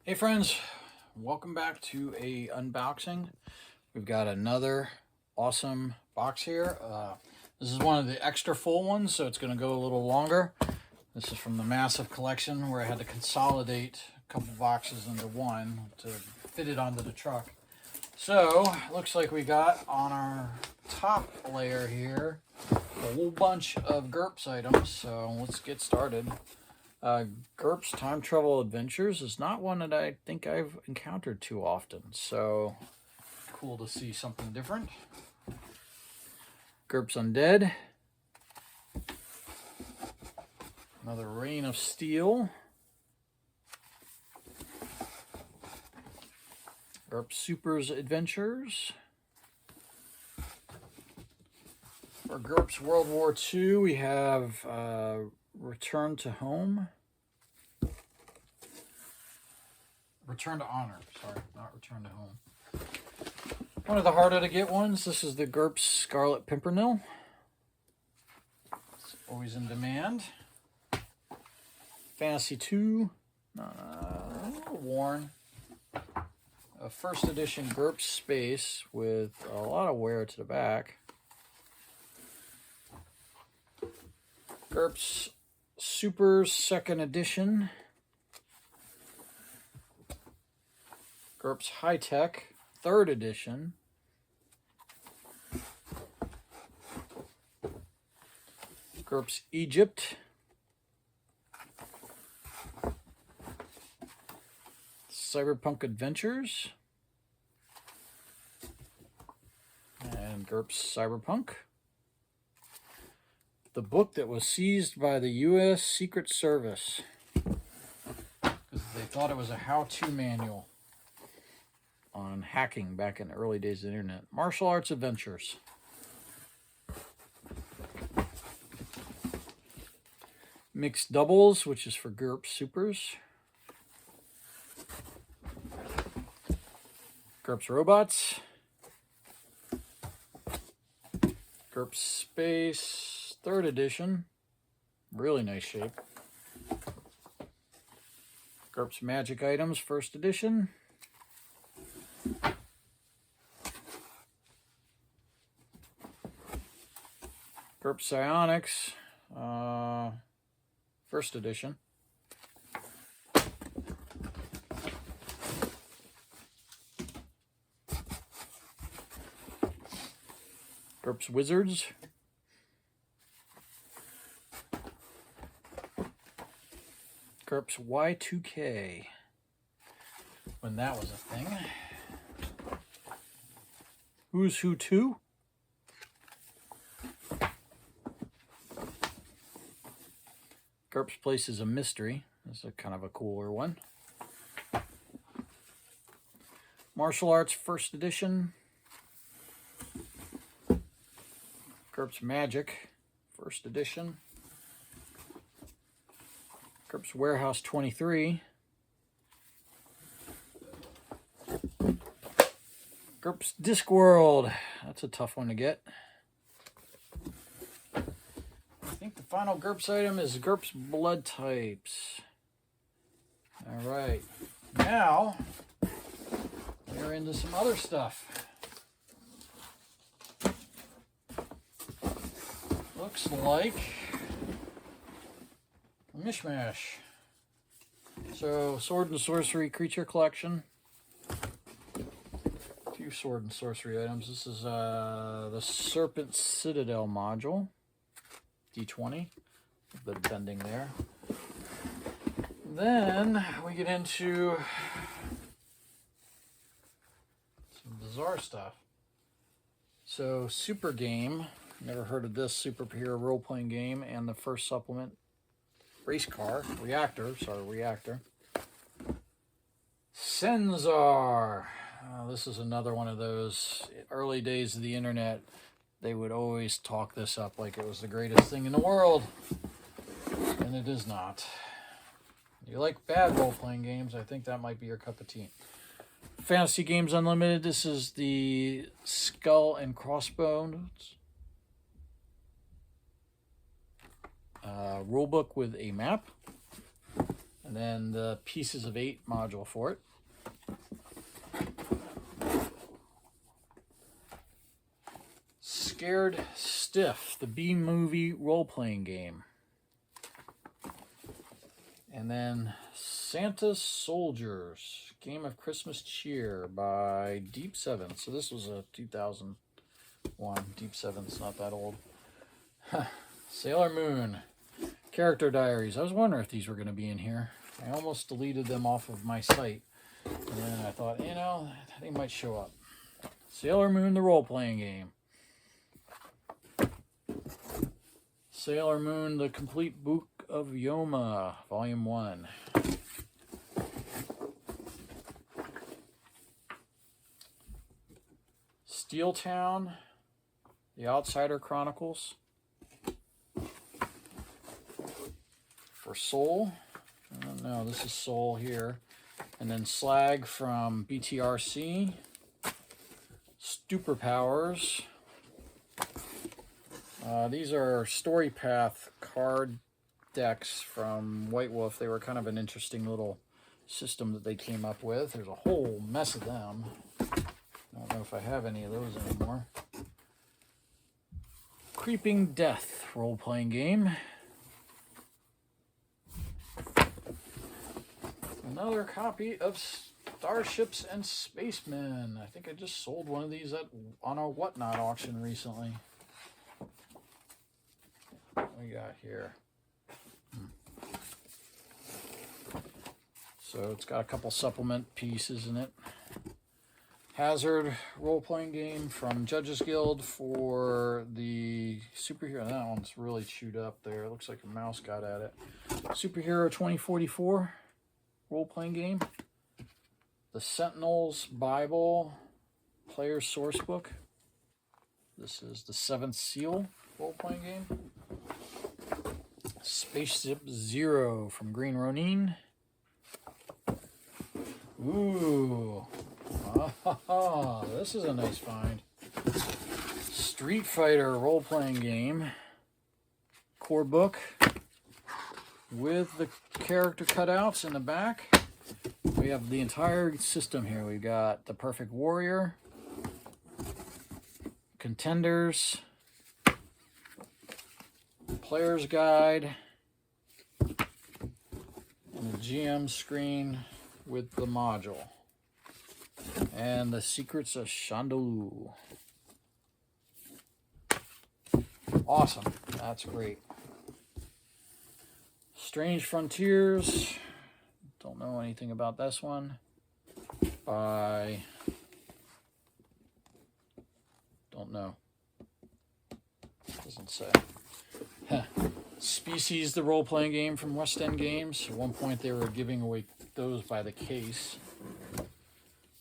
Hey friends, welcome back to a unboxing. We've got another awesome box here. This is one of the extra full ones, so it's going to go a little longer. This is from the massive collection where I had to consolidate a couple boxes into one to fit it onto the truck. So, looks like we got on our top layer here a whole bunch of GURPS items, so let's get started. GURPS Time Travel Adventures is not one that I think I've encountered too often, so cool to see something different. GURPS Undead. Another Reign of Steel. GURPS Supers Adventures. For GURPS World War II, we have Return to Home. Return to Honor, sorry, not Return to Home. One of the harder to get ones. This is the GURPS Scarlet Pimpernel. It's always in demand. Fantasy 2, worn. A first edition GURPS Space with a lot of wear to the back. GURPS Supers second edition. GURPS High Tech third edition. GURPS Egypt. Cyberpunk Adventures. And GURPS Cyberpunk. The book that was seized by the U.S. Secret Service because they thought it was a how-to manual on hacking back in the early days of the internet. Martial Arts Adventures. Mixed Doubles, which is for GURPS Supers. GURPS Robots. GURPS Space third edition, really nice shape. GURPS Magic Items first edition. GURPS Psionics first edition. GURPS Wizards. GURPS Y2K, when that was a thing. Who's Who 2? GURPS Places a Mystery. This is a kind of a cooler one. Martial Arts first edition. GURPS Magic first edition. GURPS Warehouse 23. GURPS Discworld. That's a tough one to get. I think the final GURPS item is GURPS Blood Types. Alright. Now, we're into some other stuff. Looks like mishmash. So, Sword and Sorcery Creature Collection. A few Sword and Sorcery items. This is the Serpent Citadel module. D20. A bit of bending there. Then we get into some bizarre stuff. So, Super Game. Never heard of this superhero role-playing game, and the first supplement. Race car, reactor. Senzar. This is another one of those early days of the internet. They would always talk this up like it was the greatest thing in the world. And it is not. You like bad role-playing games, I think that might be your cup of tea. Fantasy Games Unlimited. This is the Skull and Crossbones. Rulebook with a map. And then the Pieces of 8 module for it. Scared Stiff, the B-movie role-playing game. And then Santa's Soldiers, Game of Christmas Cheer by Deep Seven. So this was a 2001. Deep Seven's not that old. Sailor Moon, Character Diaries. I was wondering if these were going to be in here. I almost deleted them off of my site. And then I thought, you know, they might show up. Sailor Moon, the role-playing game. Sailor Moon, the Complete Book of Yoma, Volume 1. Steel Town, The Outsider Chronicles. For Soul. No, this is Soul here. And then Slag from BTRC. Stupor Powers. These are Story Path card decks from White Wolf. They were kind of an interesting little system that they came up with. There's a whole mess of them. I don't know if I have any of those anymore. Creeping Death role-playing game. Another copy of Starships and Spacemen. I think I just sold one of these on a Whatnot auction recently. What we got here? So it's got a couple supplement pieces in it. Hazard role-playing game from Judges Guild for the superhero. That one's really chewed up there. It looks like a mouse got at it. Superhero 2044 role-playing game. The Sentinels Bible Player's Sourcebook. This is the Seventh Seal role-playing game. Spaceship Zero from Green Ronin. Ooh. Ah, this is a nice find. Streetfighter role-playing game. Core book with the character cutouts in the back. We have the entire system here. We've got the Perfect Warrior, Contenders, Player's Guide, and the GM screen with the module. And the Secrets of Chandelou. Awesome. That's great. Strange Frontiers. Don't know anything about this one. By... Don't know. Doesn't say. Species, the role-playing game from West End Games. At one point they were giving away those by the case.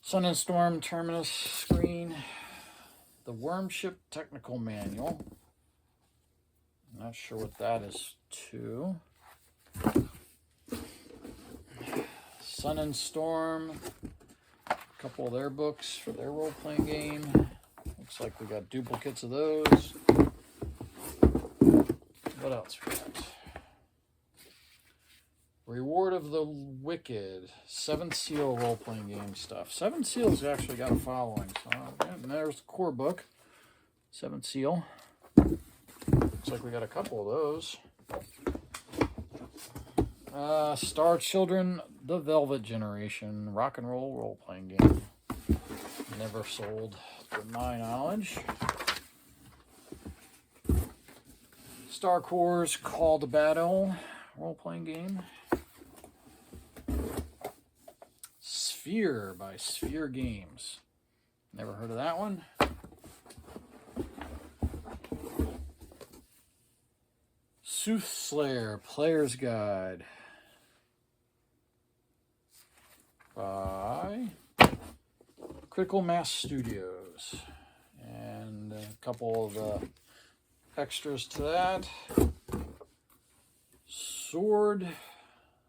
Sun and Storm Terminus screen. The Wormship Technical Manual. I'm not sure what that is too. Sun and Storm. A couple of their books for their role-playing game. Looks like we got duplicates of those. What else we got? Reward of the Wicked. Seventh Seal role-playing game stuff. Seventh Seal's actually got a following. So, and there's the core book. Seventh Seal. Looks like we got a couple of those. Star Children, The Velvet Generation. Rock and roll role-playing game. Never sold to my knowledge. Star Wars Call to Battle role-playing game. Sphere by Sphere Games. Never heard of that one. Soothslayer Player's Guide by Critical Mass Studios. And a couple of the extras to that. Sword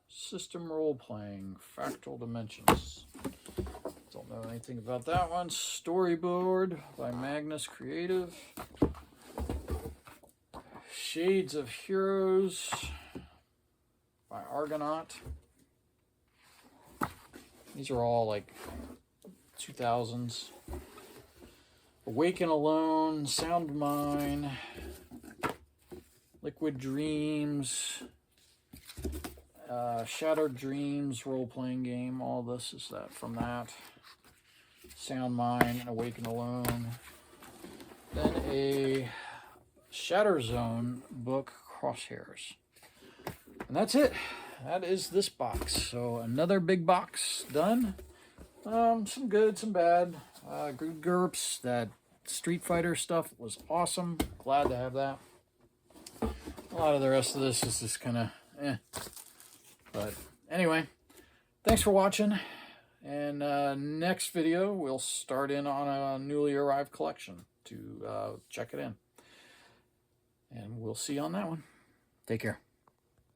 System Role-Playing, Fractal Dimensions. Don't know anything about that one. Storyboard by Magnus Creative. Shades of Heroes by Argonaut. These are all like 2000s. Awaken Alone, Sound Mine, Liquid Dreams, Shattered Dreams role-playing game. All this is that from that. Sound Mine, Awaken Alone. Then a Shatter Zone book, Crosshairs. And that's it. That is this box. So another big box done. Some good, some bad. Good GURPS. That Streetfighter stuff was awesome. Glad to have that. A lot of the rest of this is just kind of But anyway, thanks for watching. And next video, we'll start in on a newly arrived collection to check it in. And we'll see you on that one. Take care.